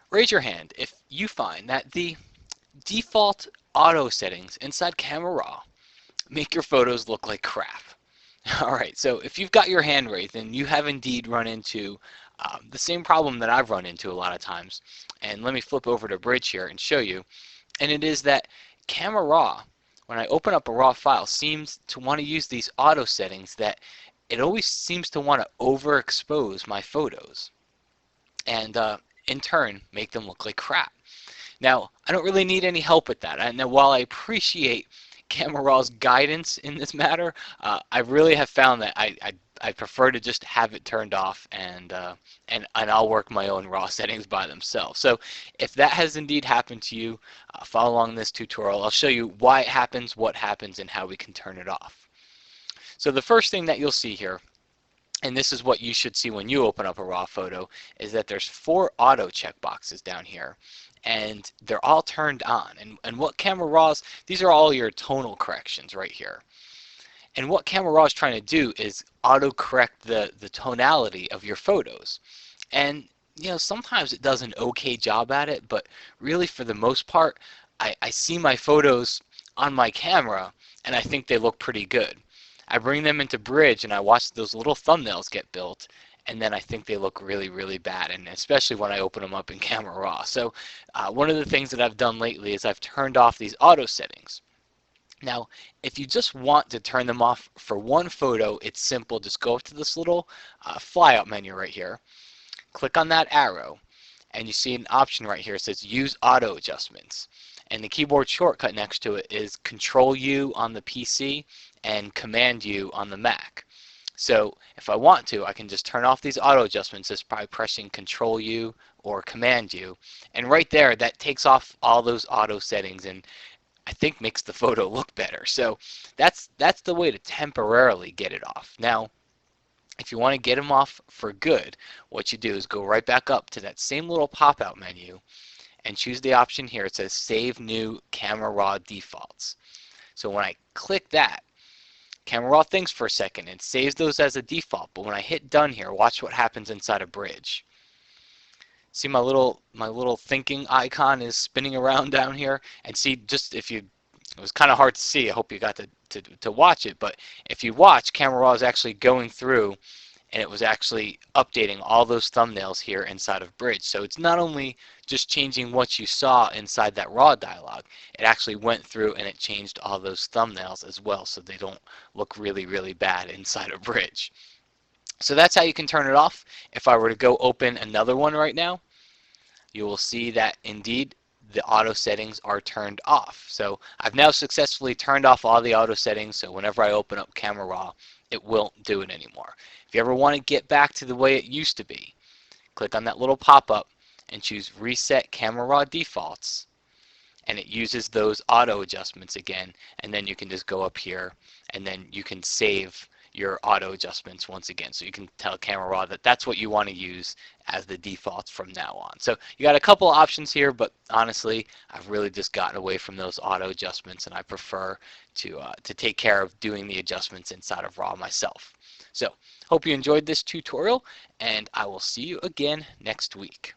Raise your hand if you find that the default auto settings inside Camera Raw make your photos look like crap. Alright, so if you've got your hand raised, then you have indeed run into the same problem that I've run into a lot of times. And let me flip over to Bridge here and show you. And it is that Camera Raw, when I open up a raw file, seems to want to use these auto settings that it always seems to want to overexpose my photos and in turn make them look like crap. Now, I don't really need any help with that. And while I appreciate Camera Raw's guidance in this matter, I really have found that I prefer to just have it turned off, and I'll work my own raw settings by themselves. So if that has indeed happened to you, follow along this tutorial. I'll show you why it happens, what happens, and how we can turn it off. So the first thing that you'll see here, and this is what you should see when you open up a raw photo, is that there's 4 auto checkboxes down here, and they're all turned on. And what Camera Raw's, these are all your tonal corrections right here. And what Camera Raw is trying to do is auto-correct the tonality of your photos. And you know, sometimes it does an okay job at it, but really for the most part, I see my photos on my camera and I think they look pretty good. I bring them into Bridge and I watch those little thumbnails get built, and then I think they look really, really bad, and especially when I open them up in Camera Raw. So one of the things that I've done lately is I've turned off these auto settings. Now, if you just want to turn them off for one photo, it's simple. Just go up to this little flyout menu right here, click on that arrow, and you see an option right here that says Use Auto Adjustments. And the keyboard shortcut next to it is Control U on the PC and Command U on the Mac. So if I want to, I can just turn off these auto adjustments just by pressing Control U or Command U. And right there, that takes off all those auto settings and I think makes the photo look better. So that's the way to temporarily get it off. Now, if you want to get them off for good, what you do is go right back up to that same little pop-out menu and choose the option here. It says Save New Camera Raw Defaults. So when I click that, Camera Raw thinks for a second and saves those as a default. But when I hit done here, watch what happens inside of Bridge. See my little thinking icon is spinning around down here, and see, just if you, it was kind of hard to see. I hope you got to watch it, but if you watch, Camera Raw is actually going through and it was actually updating all those thumbnails here inside of Bridge. So it's not only just changing what you saw inside that raw dialog, it actually went through and it changed all those thumbnails as well, so they don't look really, really bad inside of Bridge. So that's how you can turn it off. If I were to go open another one right now, you will see that indeed the auto settings are turned off. So I've now successfully turned off all the auto settings, so whenever I open up Camera Raw, it won't do it anymore. If you ever want to get back to the way it used to be, click on that little pop-up and choose Reset Camera Raw Defaults, and it uses those auto adjustments again, and then you can just go up here and then you can save your auto adjustments once again. So you can tell Camera Raw that that's what you want to use as the defaults from now on. So you got a couple of options here, but honestly, I've really just gotten away from those auto adjustments, and I prefer to take care of doing the adjustments inside of Raw myself. So hope you enjoyed this tutorial, and I will see you again next week.